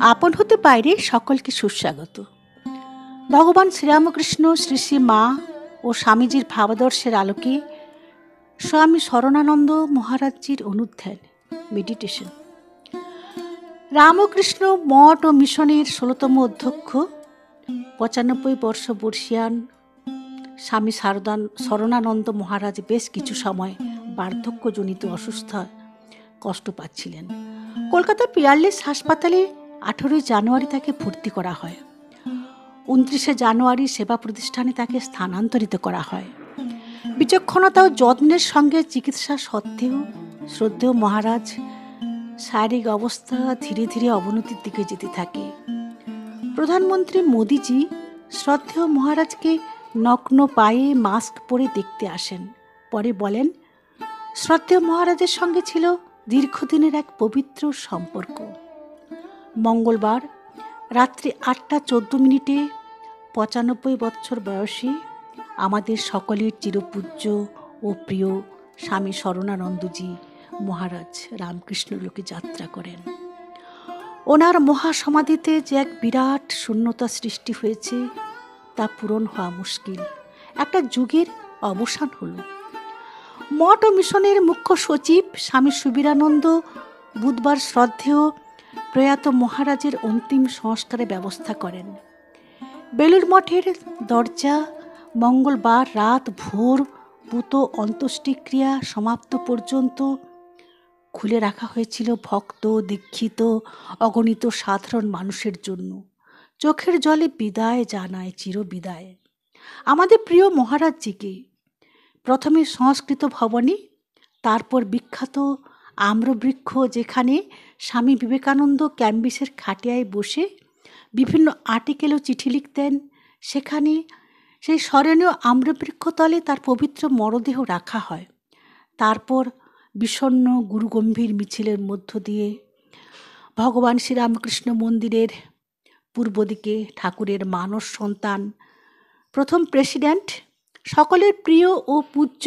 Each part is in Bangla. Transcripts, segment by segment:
আপন হতে বাইরে সকলকে সুস্বাগত। ভগবান শ্রীরামকৃষ্ণ শ্রী শ্রী মা ও স্বামীজির ভাবাদর্শের আলোকে স্বামী শরণানন্দ মহারাজজির অনুধ্যান মেডিটেশন। রামকৃষ্ণ মঠ ও মিশনের 16তম অধ্যক্ষ 95 বর্ষ বর্ষিয়ান স্বামী শরণানন্দ মহারাজ বেশ কিছু সময় বার্ধক্যজনিত অসুস্থতায় কষ্ট পাচ্ছিলেন। কলকাতা পিয়ারলেস হাসপাতালে 18 জানুয়ারি তাকে ভর্তি করা হয়। 29 জানুয়ারি সেবা প্রতিষ্ঠানে তাকে স্থানান্তরিত করা হয়। বিচক্ষণতা ও যত্নের সঙ্গে চিকিৎসা সত্ত্বেও শ্রদ্ধেয় মহারাজ শারীরিক অবস্থা ধীরে ধীরে অবনতির দিকে যেতে থাকে। প্রধানমন্ত্রী মোদিজি শ্রদ্ধেয় মহারাজকে নগ্ন পায়ে মাস্ক পরে দেখতে আসেন। পরে বলেন, শ্রদ্ধেয় মহারাজের সঙ্গে ছিল দীর্ঘদিনের এক পবিত্র সম্পর্ক। মঙ্গলবার রাত্রি 8:14 95 বছর বয়সী আমাদের সকলের চিরপূজ্য ও প্রিয় স্বামী শরণানন্দজি মহারাজ রামকৃষ্ণ লোকে যাত্রা করেন। ওনার মহাসমাধিতে যে এক বিরাট শূন্যতা সৃষ্টি হয়েছে তা পূরণ হওয়া মুশকিল। একটা যুগের অবসান হলো। মঠ ও মিশনের মুখ্য সচিব স্বামী সুবীরানন্দ বুধবার শ্রদ্ধেয় প্রয়াত মহারাজের অন্তিম সংস্কারের ব্যবস্থা করেন। বেলুড় মঠের দরজা মঙ্গলবার রাত ভোর পুত অন্ত্যেষ্টিক্রিয়া সমাপ্ত পর্যন্ত খুলে রাখা হয়েছিল ভক্ত, দীক্ষিত, অগণিত সাধারণ মানুষের জন্য। চোখের জলে বিদায় জানায়, চিরবিদায় আমাদের প্রিয় মহারাজজিকে। প্রথমে সংস্কৃত ভবনে, তারপর বিখ্যাত আম্রবৃক্ষ, যেখানে স্বামী বিবেকানন্দ ক্যাম্বিসের খাটিয়ায় বসে বিভিন্ন আর্টিকেল ও চিঠি লিখতেন, সেখানে সেই স্মরণীয় আম্রবৃক্ষতলে তার পবিত্র মরদেহ রাখা হয়। তারপর বিষণ্ণ গুরুগম্ভীর মিছিলের মধ্য দিয়ে ভগবান শ্রীরামকৃষ্ণ মন্দিরের পূর্ব দিকে ঠাকুরের মানস সন্তান, প্রথম প্রেসিডেন্ট, সকলের প্রিয় ও পূজ্য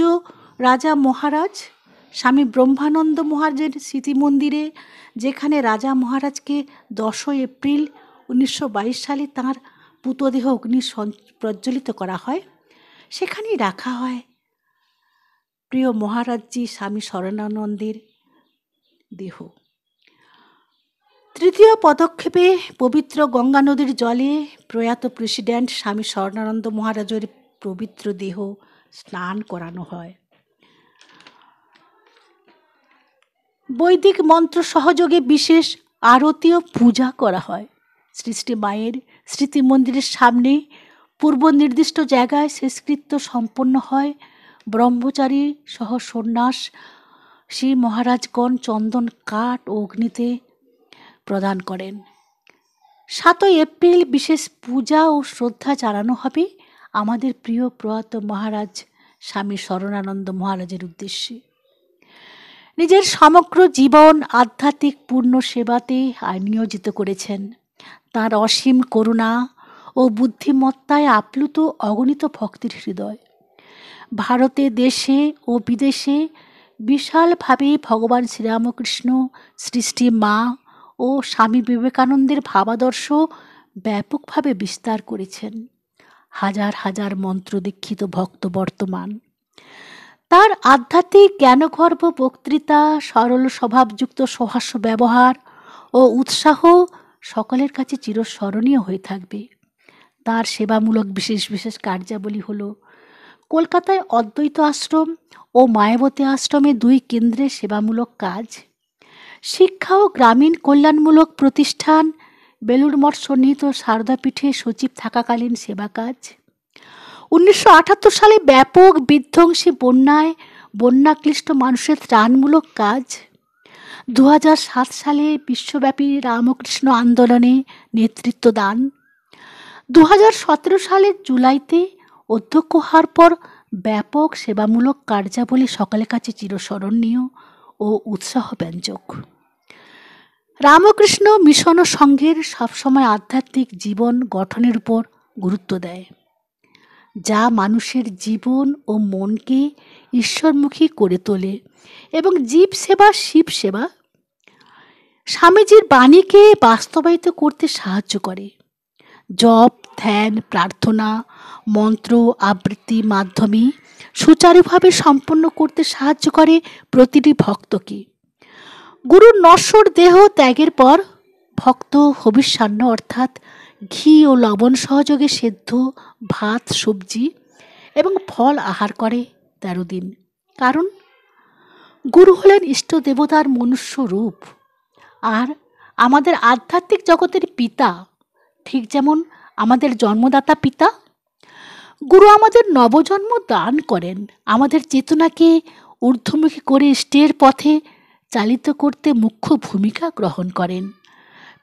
রাজা মহারাজ স্বামী ব্রহ্মানন্দ মহারাজের স্মৃতি মন্দিরে, যেখানে রাজা মহারাজকে 10 এপ্রিল 1922 সালে তাঁর পুতদেহ অগ্নি প্রজ্বলিত করা হয়, সেখানেই রাখা হয় প্রিয় মহারাজজি স্বামী শরণানন্দের দেহ। তৃতীয় পদক্ষেপে পবিত্র গঙ্গা নদীর জলে প্রয়াত প্রেসিডেন্ট স্বামী শরণানন্দ মহারাজের পবিত্র দেহ স্নান করানো হয়। বৈদিক মন্ত্র সহযোগে বিশেষ আরতি ও পূজা করা হয়। শ্রী শ্রী মায়ের স্মৃতি মন্দিরের সামনে পূর্ব নির্দিষ্ট জায়গায় শেষকৃত্য সম্পন্ন হয়। ব্রহ্মচারী সহ সন্ন্যাস শ্রী মহারাজগণ চন্দন কাঠ ও অগ্নিতে প্রদান করেন। 7 এপ্রিল বিশেষ পূজা ও শ্রদ্ধা জানানো হবে আমাদের প্রিয় প্রয়াত মহারাজ স্বামী শরণানন্দ মহারাজের উদ্দেশ্যে। নিজের সমগ্র জীবন আধ্যাত্মিক পূর্ণ সেবাতে নিয়োজিত করেছেন। তাঁর অসীম করুণা ও বুদ্ধিমত্তায় আপ্লুত অগণিত ভক্তির হৃদয়। ভারতে, দেশে ও বিদেশে বিশালভাবে ভগবান শ্রীরামকৃষ্ণ, শ্রী শ্রী মা ও স্বামী বিবেকানন্দের ভাবাদর্শ ব্যাপকভাবে বিস্তার করেছেন। হাজার হাজার মন্ত্রদীক্ষিত ভক্ত বর্তমান। তার আধ্যাত্মিক জ্ঞানগর্ভ বক্তৃতা, সরল স্বভাবযুক্ত সহাস্য ব্যবহার ও উৎসাহ সকলের কাছে চিরস্মরণীয় হয়ে থাকবে। তার সেবামূলক বিশেষ বিশেষ কার্যাবলী হল: কলকাতায় অদ্বৈত আশ্রম ও মায়াবতী আশ্রমে 2 কেন্দ্রে সেবামূলক কাজ, শিক্ষা ও গ্রামীণ কল্যাণমূলক প্রতিষ্ঠান, বেলুড় মঠ সন্নিহিত সারদাপীঠে সচিব থাকাকালীন সেবা কাজ, 1978 সালে ব্যাপক বিধ্বংসী বন্যায় বন্যাক্লিষ্ট মানুষের ত্রাণমূলক কাজ, 2007 সালে বিশ্বব্যাপী রামকৃষ্ণ আন্দোলনে নেতৃত্ব দান, 2017 সালের জুলাইতে অধ্যক্ষ হওয়ার পর ব্যাপক সেবামূলক কার্যাবলী সকলের কাছে চিরস্মরণীয় ও উৎসাহব্যঞ্জক। রামকৃষ্ণ মিশন ও সংঘের সবসময় আধ্যাত্মিক জীবন গঠনের উপর গুরুত্ব দেয়, যা মানুষের জীবন ও মনকে ঈশ্বরমুখী করে তোলে এবং জীব সেবা শিব সেবা স্বামীজির বাণীকে বাস্তবায়িত করতে সাহায্য করে। জপ, ধ্যান, প্রার্থনা, মন্ত্র আবৃত্তির মাধ্যমে সুচারুভাবে সম্পন্ন করতে সাহায্য করে প্রতিটি ভক্তকে। গুরুর নশ্বর দেহ ত্যাগের পর ভক্ত হবিষ্যান্ন অর্থাৎ ঘি ও লবণ সহযোগে সেদ্ধ ভাত, সবজি এবং ফল আহার করে 13 দিন। কারণ গুরু হলেন ইষ্ট দেবতার মনুষ্য রূপ আর আমাদের আধ্যাত্মিক জগতের পিতা। ঠিক যেমন আমাদের জন্মদাতা পিতা, গুরু আমাদের নবজন্ম দান করেন, আমাদের চেতনাকে ঊর্ধ্বমুখী করে ইষ্টের পথে চালিত করতে মুখ্য ভূমিকা গ্রহণ করেন।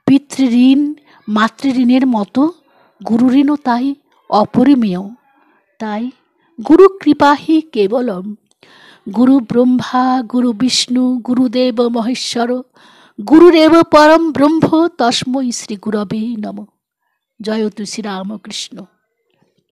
পিতৃঋণ মাতৃঋণের মতো গুরু ঋণও তাই অপরিমেয়। তাই গুরু কৃপাহি কেবলম। গুরু ব্রহ্মা গুরু বিষ্ণু গুরুদেব মহেশ্বর গুরুরেব পরম ব্রহ্ম তস্মৈ শ্রী গুরবে নমঃ। জয় শ্রী রামকৃষ্ণ।